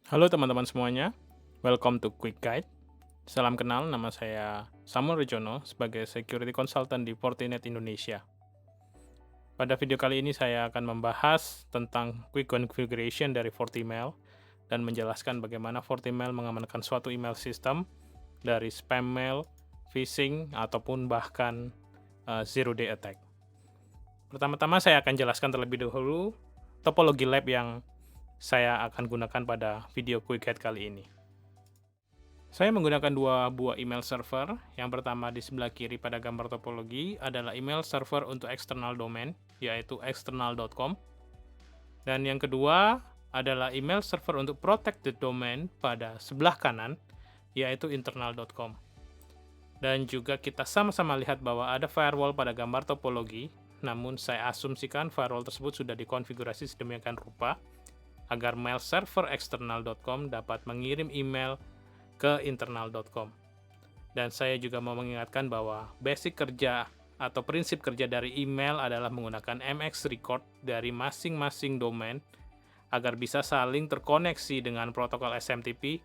Halo teman-teman semuanya, welcome to Quick Guide. Salam kenal, nama saya Samuel Rejono sebagai Security Consultant di Fortinet Indonesia. Pada video kali ini saya akan membahas tentang Quick Configuration dari FortiMail dan menjelaskan bagaimana FortiMail mengamankan suatu email system dari spam mail, phishing, ataupun bahkan zero-day attack. Pertama-tama saya akan jelaskan terlebih dahulu topologi lab yang saya akan gunakan pada video Quick Guide kali ini. Saya menggunakan dua buah email server. Yang pertama di sebelah kiri pada gambar topologi adalah email server untuk external domain, yaitu external.com. Dan yang kedua adalah email server untuk protected domain pada sebelah kanan, yaitu internal.com. Dan juga kita sama-sama lihat bahwa ada firewall pada gambar topologi, namun saya asumsikan firewall tersebut sudah dikonfigurasi sedemikian rupa agar mail server external.com dapat mengirim email ke internal.com. Dan saya juga mau mengingatkan bahwa basic kerja atau prinsip kerja dari email adalah menggunakan MX record dari masing-masing domain agar bisa saling terkoneksi dengan protokol SMTP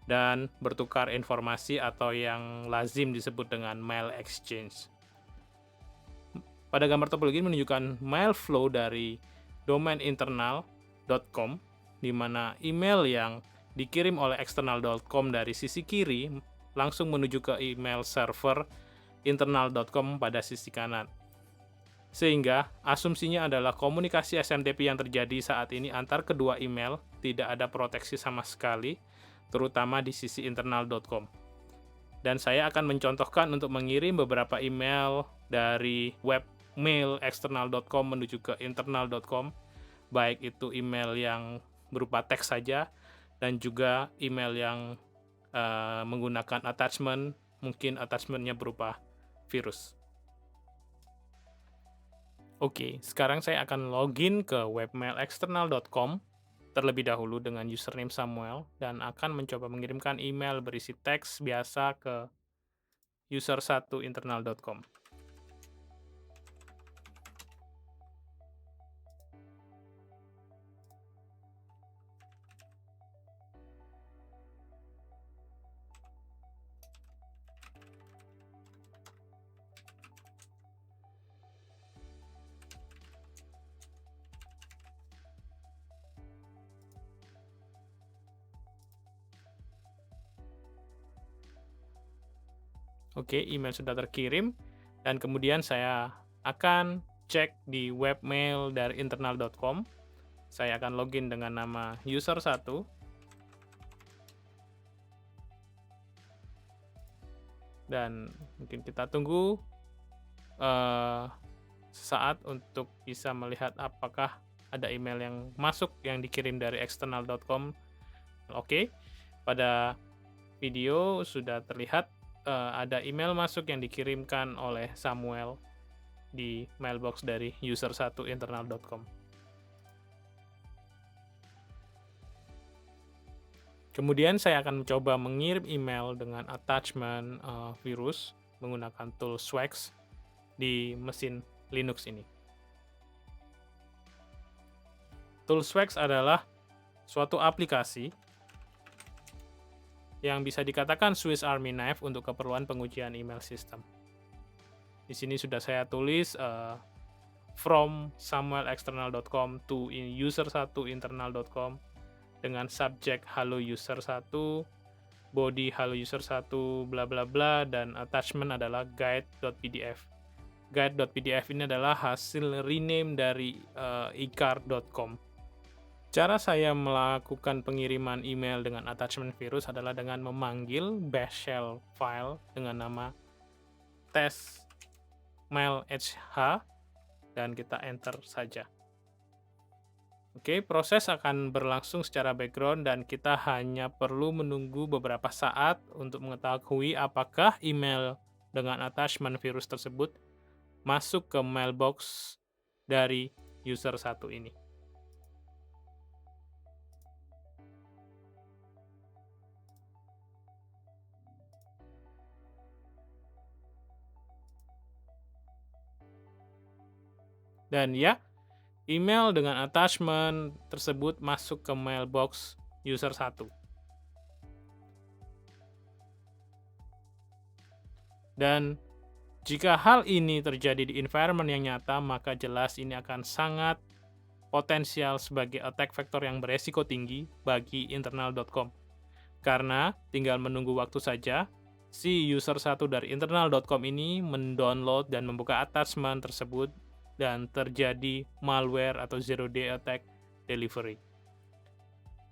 dan bertukar informasi atau yang lazim disebut dengan mail exchange. Pada gambar topologi menunjukkan mail flow dari domain internal.com, di mana email yang dikirim oleh external.com dari sisi kiri langsung menuju ke email server internal.com pada sisi kanan. Sehingga asumsinya adalah komunikasi SMTP yang terjadi saat ini antar kedua email tidak ada proteksi sama sekali, terutama di sisi internal.com. Dan saya akan mencontohkan untuk mengirim beberapa email dari webmail external.com menuju ke internal.com, baik itu email yang berupa teks saja dan juga email yang menggunakan attachment, mungkin attachmentnya berupa virus. Oke, sekarang saya akan login ke webmail external.com terlebih dahulu dengan username Samuel dan akan mencoba mengirimkan email berisi teks biasa ke user1 internal.com. Oke, email sudah terkirim dan kemudian saya akan cek di webmail dari internal.com. Saya akan login dengan nama user1 dan mungkin kita tunggu sesaat untuk bisa melihat apakah ada email yang masuk yang dikirim dari external.com. Oke, pada video sudah terlihat ada email masuk yang dikirimkan oleh Samuel di mailbox dari user1 internal.com. Kemudian saya akan mencoba mengirim email dengan attachment virus menggunakan tool Swax di mesin Linux ini. Tool Swax adalah suatu aplikasi yang bisa dikatakan Swiss Army knife untuk keperluan pengujian email system. Di sini sudah saya tulis from samuelexternal.com to user1 internal.com dengan subjek halo user1, body halo user1, bla bla bla, dan attachment adalah guide.pdf. Guide.pdf ini adalah hasil rename dari icar.com. Cara saya melakukan pengiriman email dengan attachment virus adalah dengan memanggil bash shell file dengan nama testmailhh dan kita enter saja. Oke, proses akan berlangsung secara background dan kita hanya perlu menunggu beberapa saat untuk mengetahui apakah email dengan attachment virus tersebut masuk ke mailbox dari user 1 ini. Dan ya, email dengan attachment tersebut masuk ke mailbox user 1. Dan jika hal ini terjadi di environment yang nyata, maka jelas ini akan sangat potensial sebagai attack vector yang beresiko tinggi bagi internal.com. Karena tinggal menunggu waktu saja, si user 1 dari internal.com ini mendownload dan membuka attachment tersebut dan terjadi malware atau zero day attack delivery.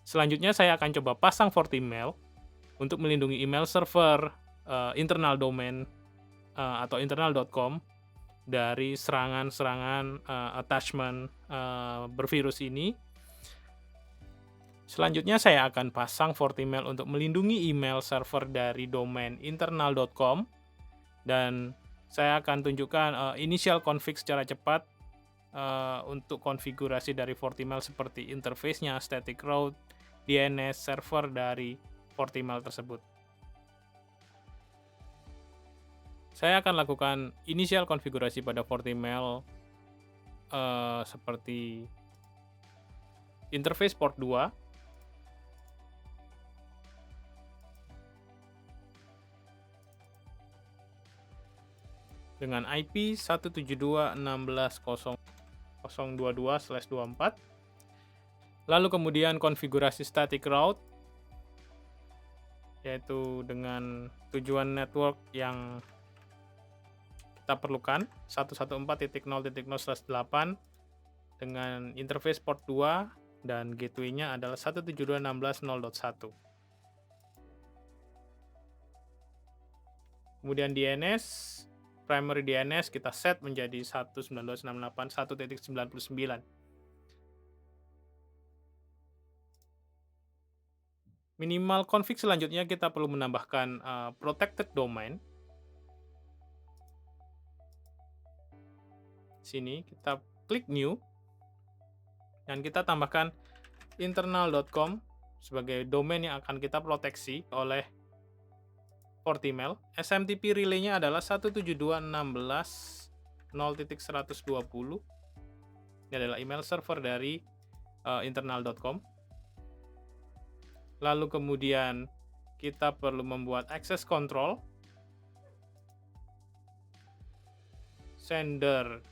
Selanjutnya saya akan coba pasang FortiMail untuk melindungi email server internal domain atau internal.com dari serangan-serangan attachment bervirus ini. Selanjutnya saya akan pasang FortiMail untuk melindungi email server dari domain internal.com, dan saya akan tunjukkan initial config secara cepat untuk konfigurasi dari FortiMail seperti interface-nya, static route, DNS server dari FortiMail tersebut. Saya akan lakukan initial konfigurasi pada FortiMail seperti interface port 2, dengan IP 172.16.0.022/24. Lalu kemudian konfigurasi static route, yaitu dengan tujuan network yang kita perlukan 114.0.0/8 dengan interface port 2 dan gateway-nya adalah 172.16.0.1. Kemudian DNS, primary DNS kita set menjadi 192.168.1.99. Minimal config selanjutnya kita perlu menambahkan protected domain. Sini kita klik new dan kita tambahkan internal.com sebagai domain yang akan kita proteksi oleh FortiMail. SMTP relay-nya adalah 172.16.0.120. Ini adalah email server dari internal.com. Lalu kemudian kita perlu membuat access control, sender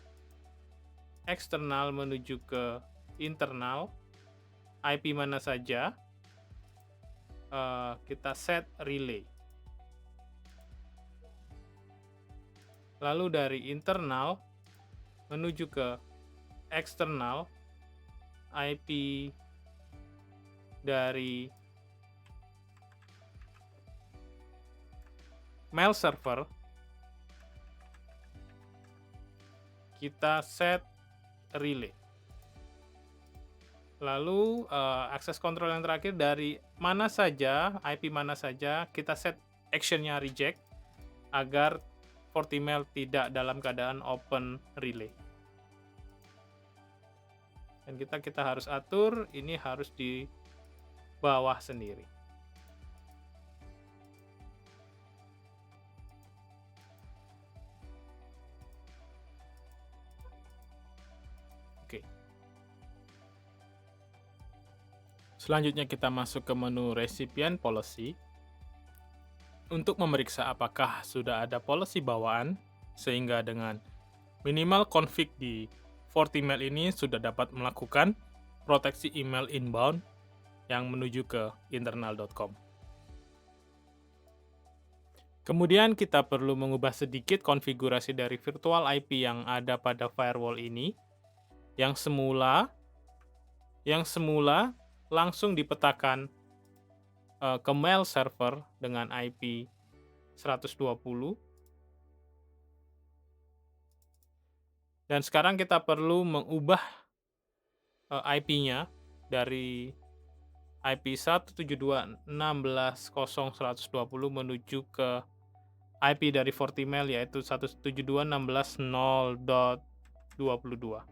eksternal menuju ke internal, IP mana saja, kita set relay. Lalu dari internal menuju ke eksternal, IP dari mail server kita set relay. Lalu akses control yang terakhir dari mana saja, IP mana saja, kita set actionnya reject agar FortiMail tidak dalam keadaan open relay. Dan kita harus atur, ini harus di bawah sendiri. Oke. Selanjutnya kita masuk ke menu recipient policy untuk memeriksa apakah sudah ada policy bawaan, sehingga dengan minimal config di FortiMail ini sudah dapat melakukan proteksi email inbound yang menuju ke internal.com. Kemudian kita perlu mengubah sedikit konfigurasi dari virtual IP yang ada pada firewall ini, yang semula langsung dipetakan ke mail server dengan IP 120. Dan sekarang kita perlu mengubah IP-nya dari IP 172.16.0.120 menuju ke IP dari FortiMail, yaitu 172.16.0.22.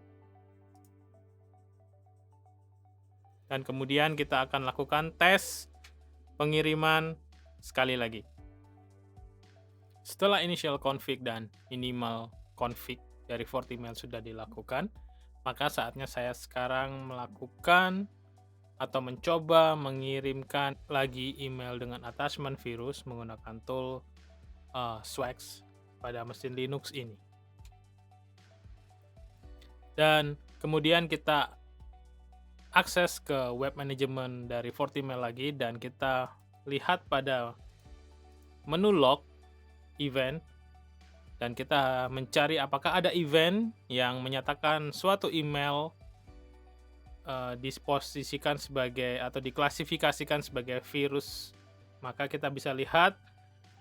Dan kemudian kita akan lakukan tes pengiriman sekali lagi. Setelah initial config dan minimal config dari FortiMail sudah dilakukan, Maka saatnya saya sekarang melakukan atau mencoba mengirimkan lagi email dengan attachment virus menggunakan tool Swax pada mesin Linux ini. Dan kemudian kita akses ke web management dari Fortimail lagi, dan kita lihat pada menu log event, dan kita mencari apakah ada event yang menyatakan suatu email disposisikan sebagai atau diklasifikasikan sebagai virus. Maka kita bisa lihat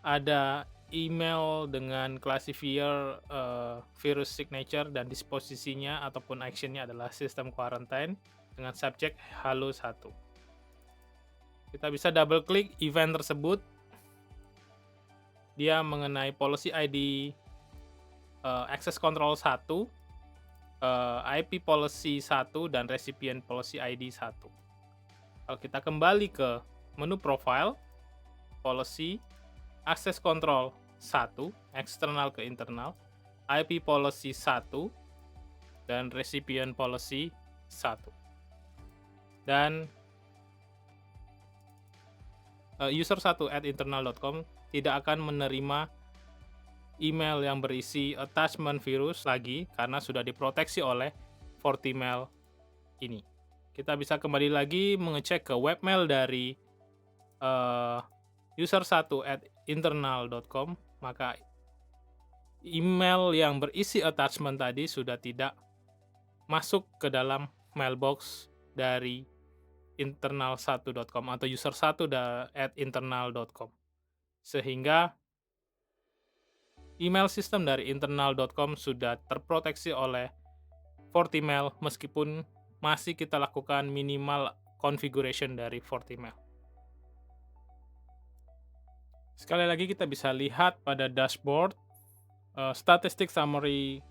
ada email dengan classifier virus signature, dan disposisinya ataupun actionnya adalah system quarantine dengan subjek halo 1. Kita bisa double klik event tersebut. Dia mengenai policy ID access control 1, IP policy 1, dan recipient policy ID 1. Kalau kita kembali ke menu profile, policy, access control 1, eksternal ke internal, IP policy 1, dan recipient policy 1. Dan user1@internal.com tidak akan menerima email yang berisi attachment virus lagi karena sudah diproteksi oleh Fortimail ini. Kita bisa kembali lagi mengecek ke webmail dari user1@internal.com, maka email yang berisi attachment tadi sudah tidak masuk ke dalam mailbox dari internal1.com atau user1@internal.com, sehingga email sistem dari internal.com sudah terproteksi oleh Fortimail meskipun masih kita lakukan minimal configuration dari Fortimail. Sekali lagi kita bisa lihat pada dashboard statistik summary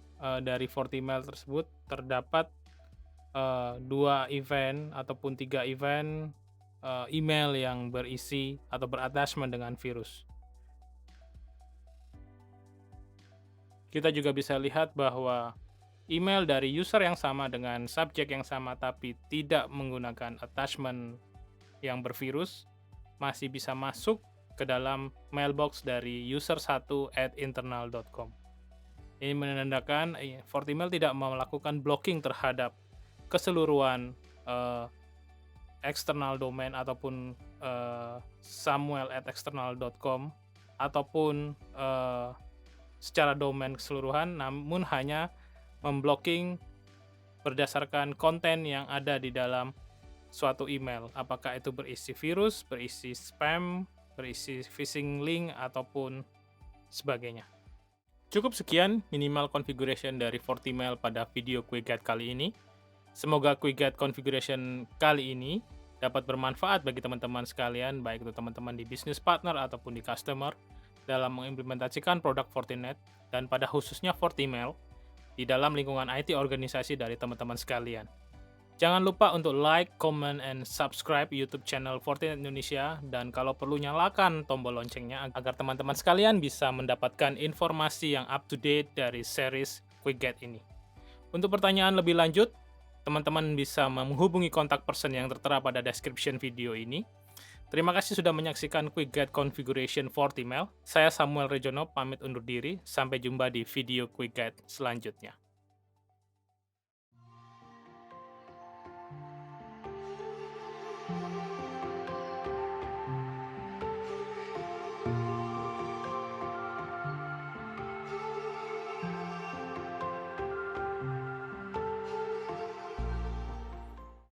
dari Fortimail tersebut terdapat 2 event ataupun 3 event email yang berisi atau berattachment dengan virus. Kita juga bisa lihat bahwa email dari user yang sama dengan subjek yang sama tapi tidak menggunakan attachment yang bervirus masih bisa masuk ke dalam mailbox dari user1@internal.com. Ini menandakan Fortimail tidak melakukan blocking terhadap keseluruhan external domain ataupun samuel@external.com ataupun secara domain keseluruhan, namun hanya memblocking berdasarkan konten yang ada di dalam suatu email, apakah itu berisi virus, berisi spam, berisi phishing link, ataupun sebagainya. Cukup sekian minimal configuration dari Fortimail pada video quick guide kali ini. Semoga quick guide configuration kali ini dapat bermanfaat bagi teman-teman sekalian, baik itu teman-teman di business partner ataupun di customer, dalam mengimplementasikan produk Fortinet, dan pada khususnya Fortimail di dalam lingkungan IT organisasi dari teman-teman sekalian. Jangan lupa untuk like, comment, and subscribe YouTube channel Fortinet Indonesia, dan kalau perlu nyalakan tombol loncengnya agar teman-teman sekalian bisa mendapatkan informasi yang up to date dari series quick guide ini. Untuk pertanyaan lebih lanjut, teman-teman bisa menghubungi kontak person yang tertera pada description video ini. Terima kasih sudah menyaksikan Quick Guide Configuration Fortimail. Saya Samuel Rejono pamit undur diri. Sampai jumpa di video Quick Guide selanjutnya.